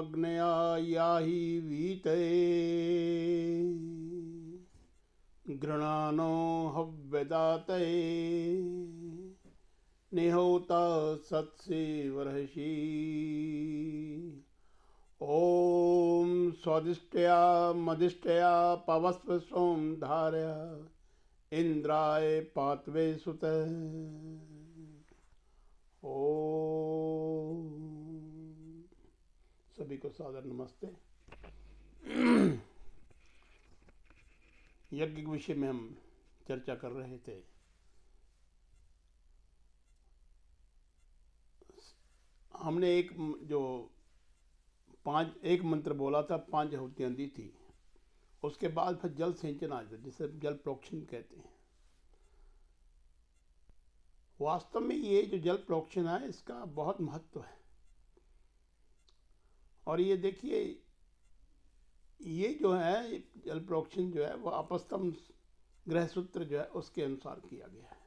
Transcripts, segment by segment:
अग्नया याहि वीते गृणानो हव्यदातये निहोता सत्सेवर्षि। ओम स्वादिष्टया मदिष्टया पवस्व सोम धारया इंद्राय पात्वे सुत। ओम सभी को सादर नमस्ते। यज्ञ के विषय में हम चर्चा कर रहे थे। हमने एक मंत्र बोला था, 5 आहुतियां दी थी। उसके बाद फिर जल सिंचन आ जाता, जिसे जल प्रोक्षण कहते हैं। वास्तव में ये जो जल प्रोक्षण है, इसका बहुत महत्व है। और ये देखिए, ये जो है जल प्रोक्षण जो है वो आपस्तम ग्रह सूत्र जो है उसके अनुसार किया गया है।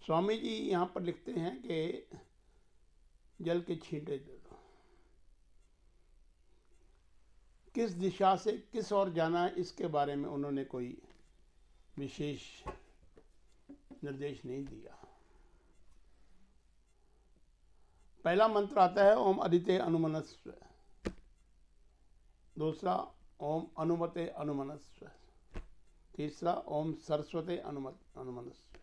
स्वामी जी यहाँ पर लिखते हैं कि जल के छींटे दे दो। किस दिशा से किस ओर जाना है, इसके बारे में उन्होंने कोई विशेष निर्देश नहीं दिया। पहला मंत्र आता है ओम अदिते अनुमनस्व। दूसरा ओम अनुमते अनुमनस्व। तीसरा ओम सरस्वते अनुमनस्व।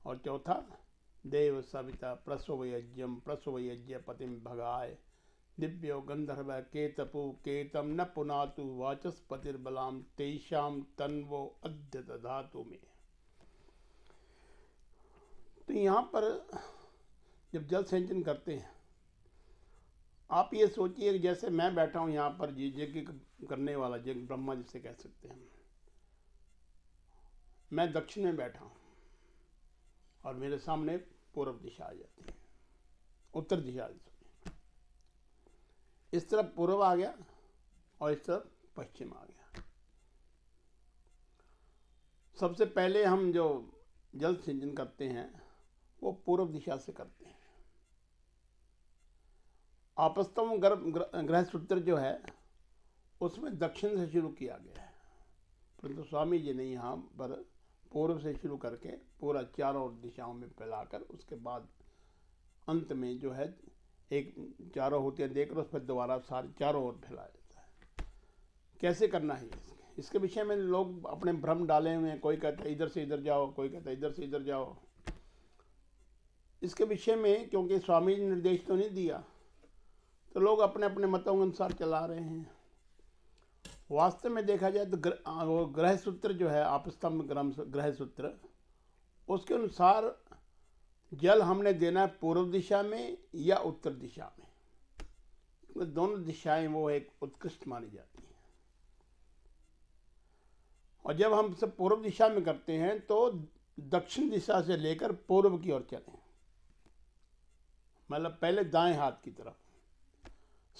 और चौथा देव सविता प्रसवयज्ञम प्रसवयज्ञ पतिम भगाय दिव्यो गंधर्व केतपु केतम न पुनातु वाचस्पतिर्बलाम तेषाम तन्वो अद्य दधातु में। तो यहाँ पर जब जल सिंचन करते हैं, आप ये सोचिए जैसे मैं बैठा हूँ यहाँ पर, यज्ञ करने वाला, यज्ञ ब्रह्मा जिसे कह सकते हैं। मैं दक्षिण में बैठा हूँ और मेरे सामने पूर्व दिशा आ जाती है, उत्तर दिशा। इस तरफ पूर्व आ गया और इस तरफ पश्चिम आ गया। सबसे पहले हम जो जल सिंचन करते हैं वो पूर्व दिशा से करते हैं। आपस्तम ग्रह सूत्र जो है उसमें दक्षिण से शुरू किया गया है, परंतु स्वामी जी ने यहाँ पर पूर्व से शुरू करके पूरा चारों दिशाओं में फैलाकर उसके बाद अंत में जो है एक चारों होतियाँ देकर उस पर दोबारा सारे चारों ओर फैलाया जाता है। कैसे करना है इसके विषय में लोग अपने भ्रम डाले हुए हैं। कोई कहता है इधर से इधर जाओ, कोई कहता है इधर से इधर जाओ। इसके विषय में क्योंकि स्वामी जी निर्देश तो नहीं दिया, तो लोग अपने अपने मतों के अनुसार चला रहे हैं। वास्तव में देखा जाए तो ग्रह सूत्र जो है आपस्तम ग्रह सूत्र, उसके अनुसार जल हमने देना है पूर्व दिशा में या उत्तर दिशा में। दोनों दिशाएं वो एक उत्कृष्ट मानी जाती हैं। और जब हम सब पूर्व दिशा में करते हैं तो दक्षिण दिशा से लेकर पूर्व की ओर चलें, मतलब पहले दाएं हाथ की तरफ।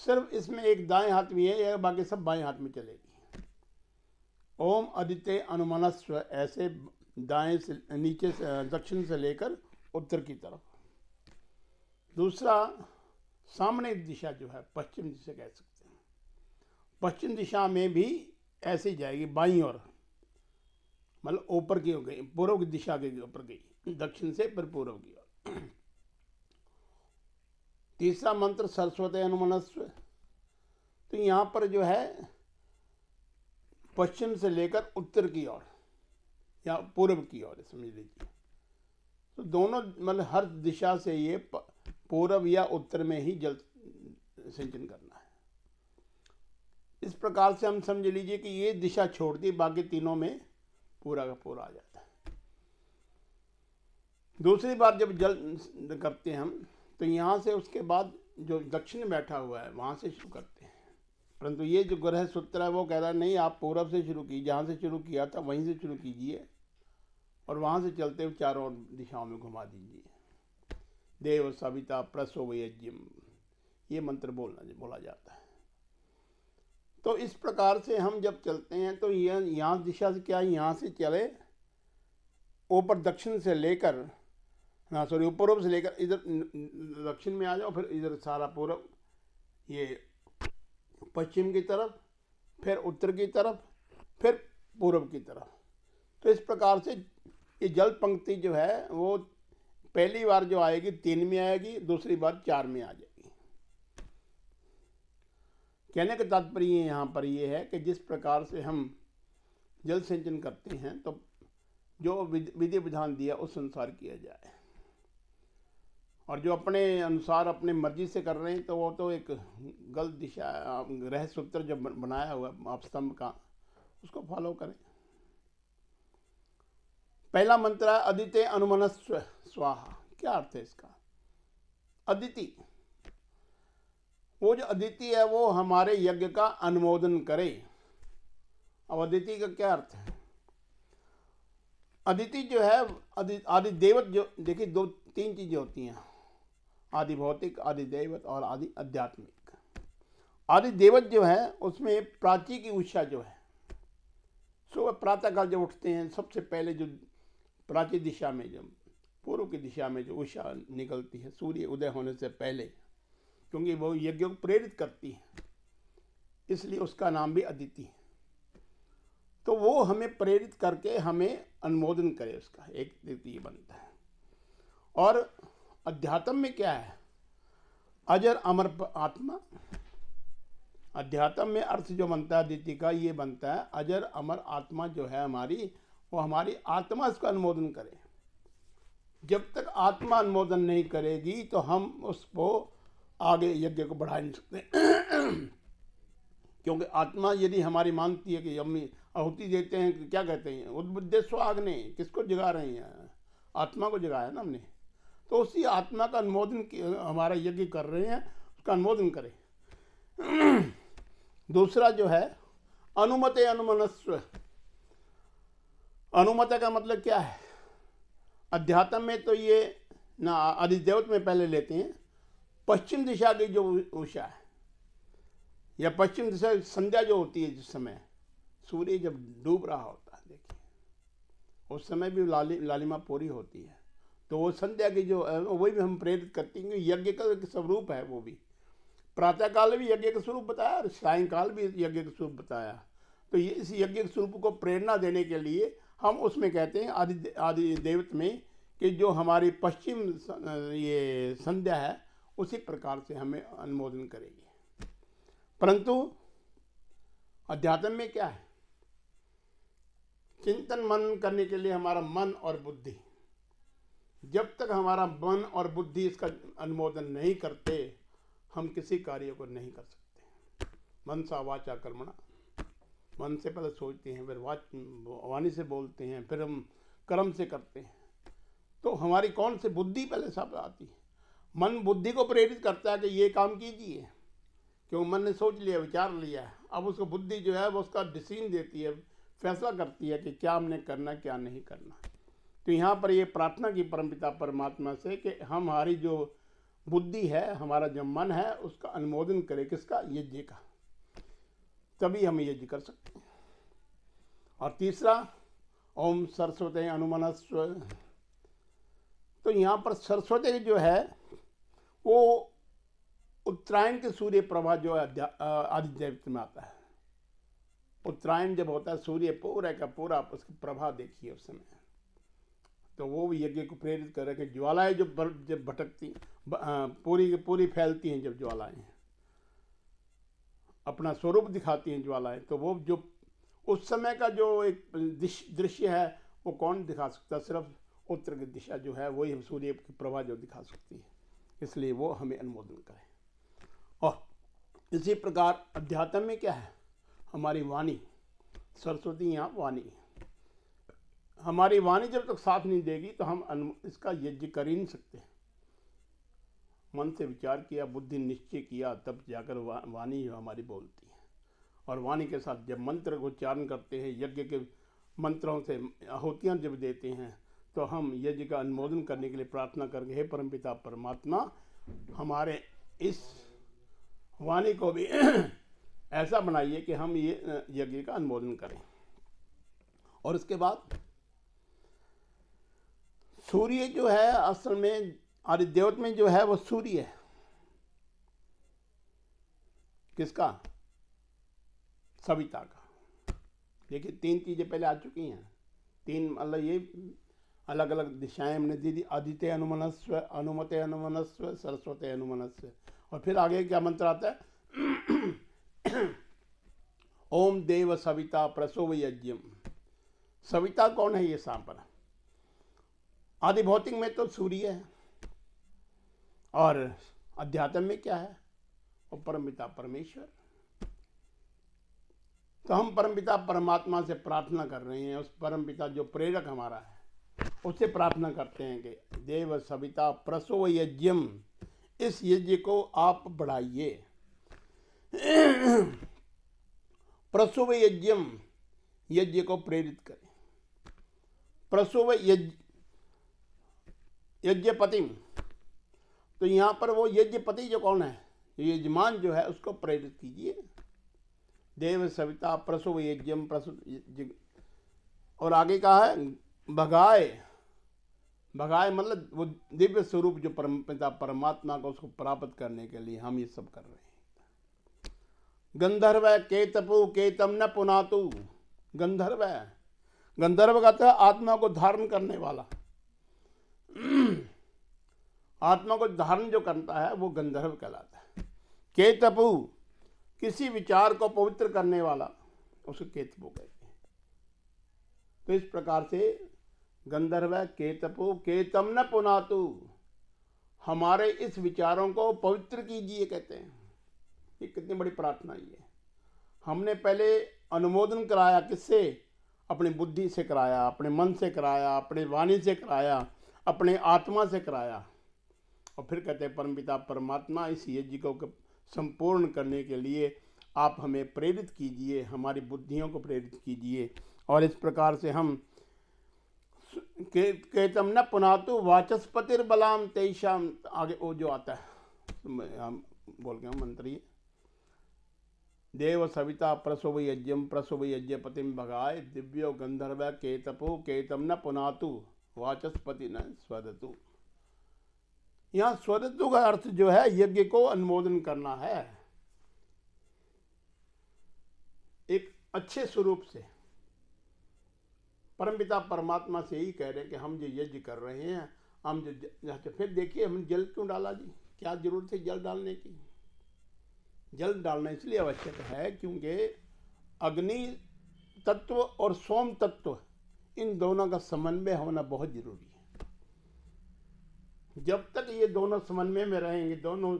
सिर्फ इसमें एक दाएं हाथ में है, या बाकी सब बाएं हाथ में चलेगी। ओम अदिते अनुमनस्व, ऐसे दाएं से नीचे से दक्षिण से लेकर उत्तर की तरफ। दूसरा सामने दिशा जो है पश्चिम जिसे कह सकते हैं, पश्चिम दिशा में भी ऐसे ही जाएगी बाईं ओर, मतलब ऊपर की हो गई, पूर्व की दिशा के ऊपर गई, दक्षिण से फिर पूर्व की ओर। तीसरा मंत्र सरस्वती अनुमनस्व। तो यहाँ पर जो है पश्चिम से लेकर उत्तर की ओर या पूर्व की ओर समझ लीजिए। तो दोनों मतलब हर दिशा से ये पूर्व या उत्तर में ही जल सिंचन करना है। इस प्रकार से हम समझ लीजिए कि ये दिशा छोड़ दी, बाकी तीनों में पूरा का पूरा आ जाता है। दूसरी बार जब जल करते हैं हम, तो यहाँ से उसके बाद जो दक्षिण में बैठा हुआ है वहाँ से शुरू करते हैं। परंतु ये जो ग्रह सूत्र है वो कह रहा है नहीं, आप पूर्व से शुरू कीजिए, जहाँ से शुरू किया था वहीं से शुरू कीजिए और वहाँ से चलते हुए चारों दिशाओं में घुमा दीजिए। देव सविता प्रसवयज्ञम, ये मंत्र बोला जाता है। तो इस प्रकार से हम जब चलते हैं तो यहाँ दिशा से क्या, यहाँ से चले ऊपर दक्षिण से लेकर, हाँ सॉरी, पूर्व से लेकर इधर दक्षिण में आ जाओ, फिर इधर सारा पूर्व ये पश्चिम की तरफ, फिर उत्तर की तरफ, फिर पूर्व की तरफ। तो इस प्रकार से ये जल पंक्ति जो है वो पहली बार जो आएगी 3 में आएगी, दूसरी बार 4 में आ जाएगी। कहने का तात्पर्य यहाँ पर ये है कि जिस प्रकार से हम जल सिंचन करते हैं तो जो विधि विधान दिया उस अनुसार किया जाए, और जो अपने अनुसार अपने मर्जी से कर रहे हैं तो वो तो एक गलत दिशा है। ग्रह सूत्र जो बनाया हुआ आप स्तंभ का, उसको फॉलो करें। पहला मंत्र है अदिति अनुमनस्व स्वाहा। क्या अर्थ है इसका? अदिति, वो जो अदिति है वो हमारे यज्ञ का अनुमोदन करे। अब अदिति का क्या अर्थ है? अदिति जो है आदि देवत, जो देखिए 2-3 चीजें होती हैं, आदि भौतिक, आदि देवत और आदि आध्यात्मिक। आदि देवत जो है उसमें प्राची की उषा जो है, सुबह प्रातःकाल जब उठते हैं सबसे पहले जो प्राची दिशा में, जो पूर्व की दिशा में जो उषा निकलती है सूर्य उदय होने से पहले, क्योंकि वो यज्ञ को प्रेरित करती है, इसलिए उसका नाम भी अदिति है। तो वो हमें प्रेरित करके हमें अनुमोदन करे, उसका एक द्वितीय बनता है। और अध्यात्म में क्या है? अजर अमर आत्मा। अध्यात्म में अर्थ जो बनता है अदिति का, ये बनता है अजर अमर आत्मा जो है हमारी, वो हमारी आत्मा इसका अनुमोदन करे। जब तक आत्मा अनुमोदन नहीं करेगी तो हम उसको आगे यज्ञ को बढ़ा नहीं सकते। क्योंकि आत्मा यदि हमारी मानती है कि हम आहुति देते हैं, क्या कहते हैं, उद्बुद्धे स्वाग्ने, किसको जगा रहे हैं? आत्मा को जगाया ना हमने। तो उसी आत्मा का अनुमोदन हमारा यज्ञ कर रहे हैं, उसका अनुमोदन करें। दूसरा जो है अनुमते अनुमनस्व। अनुमते का मतलब क्या है? अध्यात्म में तो ये ना अधिदेवत में पहले लेते हैं पश्चिम दिशा की जो उषा है, या पश्चिम दिशा संध्या जो होती है, जिस समय सूर्य जब डूब रहा होता है, देखिए उस समय भी लालिमा पूरी होती है, तो वो संध्या की जो वही भी हम प्रेरित करती हैं। यज्ञ का एक स्वरूप है वो भी। प्रातःकाल भी यज्ञ का स्वरूप बताया और सायंकाल भी यज्ञ का स्वरूप बताया। तो ये इस यज्ञ के स्वरूप को प्रेरणा देने के लिए हम उसमें कहते हैं आदि देवत में कि जो हमारी पश्चिम ये संध्या है उसी प्रकार से हमें अनुमोदन करेगी। परंतु अध्यात्म में क्या है? चिंतन मनन करने के लिए हमारा मन और बुद्धि, जब तक हमारा मन और बुद्धि इसका अनुमोदन नहीं करते हम किसी कार्य को नहीं कर सकते। मन सा वाचा कर्मणा, मन से पहले सोचते हैं, फिर वाणी से बोलते हैं, फिर हम कर्म से करते हैं। तो हमारी कौन सी बुद्धि पहले सब आती है। मन बुद्धि को प्रेरित करता है कि ये काम कीजिए, क्योंकि मन ने सोच लिया, विचार लिया। अब उसको बुद्धि जो है वो उसका डिसीजन देती है, फैसला करती है कि क्या हमने करना क्या नहीं करना। तो यहाँ पर ये प्रार्थना की परमपिता परमात्मा से कि हमारी जो बुद्धि है, हमारा जो मन है, उसका अनुमोदन करे, किसका? यज्ञ का। तभी हम यज्ञ कर सकते हैं। और तीसरा ओम सरस्वती अनुमनस्व। तो यहाँ पर सरस्वती जो है वो उत्तरायण के सूर्य प्रभा जो आदिदेव में आता है। उत्तरायण जब होता है सूर्य पूरा का पूरा उसकी प्रभा देखिए उस समय, तो वो भी यज्ञ को प्रेरित कर रहे कि ज्वालाएं जब भटकती पूरी की पूरी फैलती हैं, जब ज्वालाएं अपना स्वरूप दिखाती हैं ज्वालाएं, तो वो जो उस समय का जो एक दृश्य है वो कौन दिखा सकता? सिर्फ उत्तर की दिशा जो है वही सूर्य की प्रभा जो दिखा सकती है। इसलिए वो हमें अनुमोदन करें। और इसी प्रकार अध्यात्म में क्या है? हमारी वाणी, सरस्वती यहाँ वाणी। हमारी वाणी जब तक साथ नहीं देगी तो हम इसका यज्ञ कर ही नहीं सकते। मन से विचार किया, बुद्धि निश्चय किया, तब जाकर वाणी हमारी बोलती है। और वाणी के साथ जब मंत्र को उच्चारण करते हैं, यज्ञ के मंत्रों से आहुतियाँ जब देते हैं, तो हम यज्ञ का अनुमोदन करने के लिए प्रार्थना करके, हे परमपिता परमात्मा हमारे इस वाणी को भी ऐसा बनाइए कि हम ये यज्ञ का अनुमोदन करें। और उसके बाद सूर्य जो है असल में आदिदेवत में जो है वो सूर्य है। किसका? सविता का। देखिए 3 चीजें पहले आ चुकी हैं, 3 मतलब ये अलग अलग दिशाएं हमने दी थी। आदित्य अनुमनस्व, अनुमते अनुमनस्व, सरस्वती अनुमनस्व। और फिर आगे क्या मंत्र आता है? ओम देव सविता प्रसो यज्ञम। सविता कौन है? ये सांपर। आदि भौतिक में तो सूर्य है, और अध्यात्म में क्या है? और परमपिता परमेश्वर। तो हम परमपिता परमात्मा से प्रार्थना कर रहे हैं, उस परमपिता जो प्रेरक हमारा है उससे प्रार्थना करते हैं कि देव सविता प्रसो यज्ञम, इस यज्ञ को आप बढ़ाइए। प्रसो यज्ञम, यज्ञ को प्रेरित करें। प्रसो यज्ञपति, तो यहाँ पर वो यज्ञपति जो कौन है? यजमान जो है उसको प्रेरित कीजिए। देव सविता प्रसो यज्ञम प्रसो। और आगे कहा है भगाए। भगाए मतलब वो दिव्य स्वरूप जो परमपिता परमात्मा को उसको प्राप्त करने के लिए हम ये सब कर रहे हैं। गंधर्व केतपु केतम न पुनातु। गंधर्व है, गंधर्व का था आत्मा को धारण करने वाला। आत्मा को धारण जो करता है वो गंधर्व कहलाता है। केतपु, किसी विचार को पवित्र करने वाला, उसको केतपु कहते हैं। तो इस प्रकार से गंधर्व केतपु केतम न पुनातु, हमारे इस विचारों को पवित्र कीजिए कहते हैं। ये कितनी बड़ी प्रार्थना ये है। हमने पहले अनुमोदन कराया, किससे? अपनी बुद्धि से कराया, अपने मन से कराया, अपने वाणी से कराया, अपने आत्मा से कराया। और फिर कहते हैं परमपिता परमात्मा इस यज्ञ को संपूर्ण करने के लिए आप हमें प्रेरित कीजिए, हमारी बुद्धियों को प्रेरित कीजिए। और इस प्रकार से हम केतम न पुनातु वाचस्पतिर बलाम तेषाम, आगे वो जो आता है हम बोल गए मंत्र ये, देव सविता प्रसव यज्ञम प्रसव यज्ञपतिम भगाए दिव्यो गंधर्व केतपो केतम न पुनातु वाचस्पति न स्वदतु। यहाँ स्वदतु का अर्थ जो है यज्ञ को अनुमोदन करना है एक अच्छे स्वरूप से। परमपिता परमात्मा से ही कह रहे हैं कि हम जो यज्ञ कर रहे हैं, हम जो फिर देखिए हम जल क्यों डाला जी? क्या जरूरत है जल डालने की? जल डालना इसलिए आवश्यक है क्योंकि अग्नि तत्व और सोम तत्व, इन दोनों का समन्वय होना बहुत जरूरी है। जब तक ये दोनों समन्वय में रहेंगे, दोनों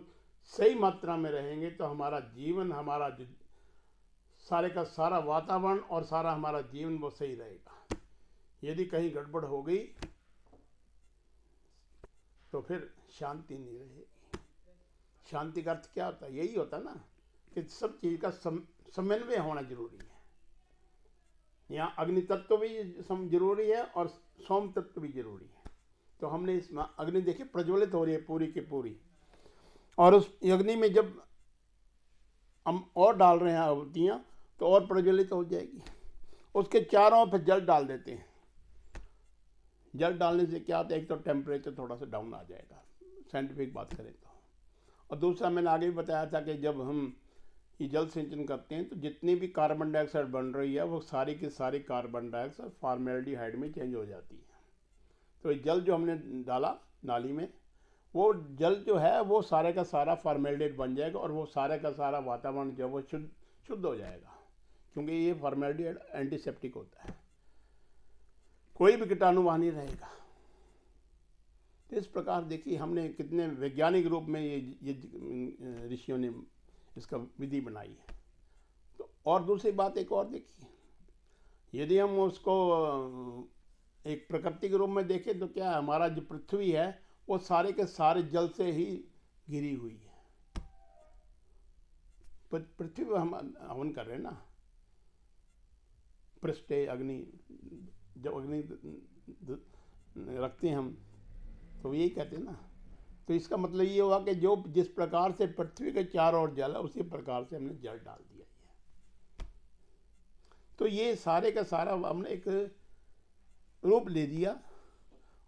सही मात्रा में रहेंगे, तो हमारा जीवन, हमारा जो सारे का सारा वातावरण और सारा हमारा जीवन वो सही रहेगा। यदि कहीं गड़बड़ हो गई तो फिर शांति नहीं रहेगी। शांति का अर्थ क्या होता है? यही होता है ना कि सब चीज का समन्वय होना जरूरी है। यहाँ अग्नि तत्व भी जरूरी है और सोम तत्व भी जरूरी है। तो हमने इस अग्नि देखिए प्रज्वलित हो रही है पूरी की पूरी, और उस अग्नि में जब हम और डाल रहे हैं आहुतियाँ तो और प्रज्वलित हो जाएगी। उसके चारों पर जल डाल देते हैं। जल डालने से क्या होता है? एक तो टेम्परेचर थोड़ा सा डाउन आ जाएगा, साइंटिफिक बात करें तो। और दूसरा मैंने आगे भी बताया था कि जब हम ये जल सिंचन करते हैं तो जितनी भी कार्बन डाइऑक्साइड बन रही है वो सारी की सारी कार्बन डाइऑक्साइड फॉर्मेल्डिहाइड में चेंज हो जाती है। तो ये जल जो हमने डाला नाली में, वो जल जो है वो सारे का सारा फॉर्मेल्डिहाइड बन जाएगा और वो सारे का सारा वातावरण जो है वो शुद्ध हो जाएगा, क्योंकि ये फॉर्मेल्डिहाइड एंटीसेप्टिक होता है, कोई भी कीटाणु वहाँ नहीं रहेगा। तो इस प्रकार देखिए हमने कितने वैज्ञानिक रूप में ये ऋषियों ने इसका विधि बनाई है। तो और दूसरी बात एक और देखिए, यदि हम उसको एक प्रकृति के रूप में देखें तो क्या है, हमारा जो पृथ्वी है वो सारे के सारे जल से ही घिरी हुई है। पृथ्वी पर हम हवन कर रहे हैं ना, पृष्ठे अग्नि, जब अग्नि रखते हैं हम तो यही कहते हैं ना। तो इसका मतलब ये हुआ कि जो जिस प्रकार से पृथ्वी के चारों ओर जल है उसी प्रकार से हमने जल डाल दिया है। तो ये सारे का सारा हमने एक रूप ले दिया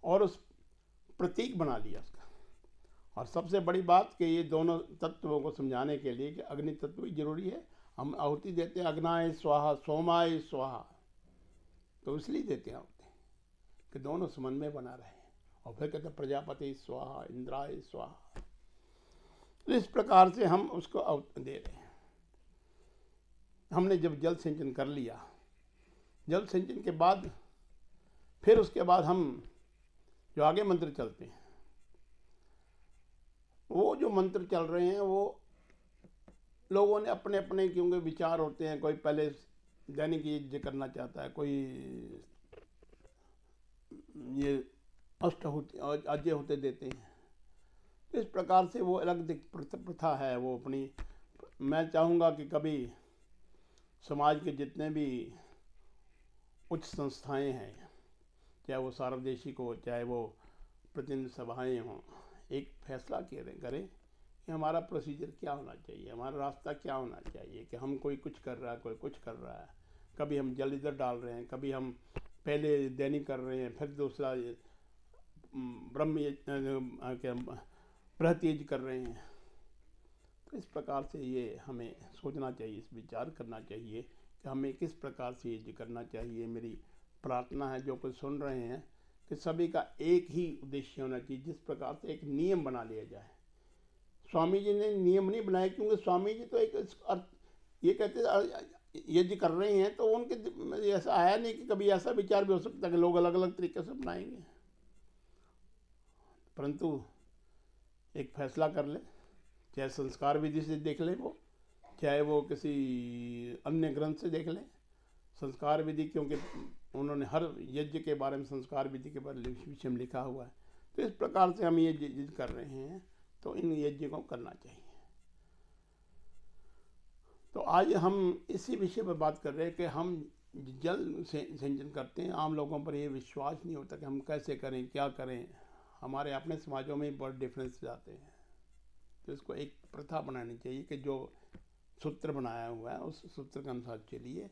और उस प्रतीक बना लिया उसका। और सबसे बड़ी बात कि ये दोनों तत्वों को समझाने के लिए कि अग्नि तत्व भी जरूरी है। हम आहुति देते हैं अग्नाय स्वाहा सोमाय स्वाहा, तो इसलिए देते हैं आहुति कि दोनों समन्वय बना रहे। और फिर कहते हैं प्रजापति स्वाहा इंद्राय स्वाहा। तो इस प्रकार से हम उसको आहुति दे रहे हैं। हमने जब जल सिंचन कर लिया, जल सिंचन के बाद फिर उसके बाद हम जो आगे मंत्र चलते हैं, वो जो मंत्र चल रहे हैं वो लोगों ने अपने अपने क्योंकि विचार होते हैं। कोई पहले दैनिक यज्ञ करना चाहता है, कोई ये अष्टाहुति अजय होते देते हैं। तो इस प्रकार से वो अलग प्रथा है वो अपनी। मैं चाहूँगा कि कभी समाज के जितने भी उच्च संस्थाएं हैं, चाहे वो सार्वदेशिक हो चाहे वो प्रतिनिधि सभाएं हों, एक फैसला करें कि हमारा प्रोसीजर क्या होना चाहिए, हमारा रास्ता क्या होना चाहिए। कि हम कोई कुछ कर रहा है, कोई कुछ कर रहा है, कभी हम जल इधर डाल रहे हैं, कभी हम पहले दैनिक कर रहे हैं, फिर दूसरा ब्रह्म बृहत कर रहे हैं। तो इस प्रकार से ये हमें सोचना चाहिए, इस विचार करना चाहिए कि हमें किस प्रकार से यज्ञ करना चाहिए। मेरी प्रार्थना है जो कुछ सुन रहे हैं कि सभी का एक ही उद्देश्य होना चाहिए, जिस प्रकार से एक नियम बना लिया जाए। स्वामी जी ने नियम नहीं बनाए, क्योंकि स्वामी जी तो एक ये कहते यज्ञ कर रहे हैं, तो उनके ऐसा आया नहीं कि कभी ऐसा विचार भी हो सकता है कि लोग अलग अलग तरीके से बनाएंगे। परंतु एक फैसला कर ले, चाहे संस्कार विधि से देख ले वो, चाहे वो किसी अन्य ग्रंथ से देख लें। संस्कार विधि, क्योंकि उन्होंने हर यज्ञ के बारे में संस्कार विधि के बारे में विषय में लिखा हुआ है। तो इस प्रकार से हम ये यज्ञ कर रहे हैं, तो इन यज्ञ को करना चाहिए। तो आज हम इसी विषय पर बात कर रहे हैं कि हम जल सिंचन करते हैं। आम लोगों पर ये विश्वास नहीं होता कि हम कैसे करें, क्या करें। हमारे अपने समाजों में बहुत डिफरेंस आते हैं। तो इसको एक प्रथा बनानी चाहिए कि जो सूत्र बनाया हुआ है उस सूत्र के अनुसार चलिए,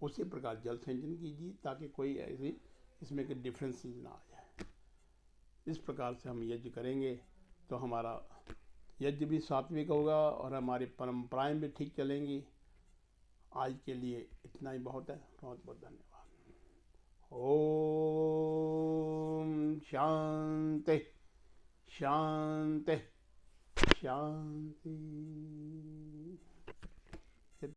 उसी प्रकार जल सिंचन कीजिए, ताकि कोई ऐसी इसमें के डिफरेंस ना आ जाए। इस प्रकार से हम यज्ञ करेंगे तो हमारा यज्ञ भी सात्विक होगा और हमारी परंपराएं भी ठीक चलेंगी। आज के लिए इतना ही बहुत है। बहुत बहुत धन्यवाद। ओम शांति शांति शांति।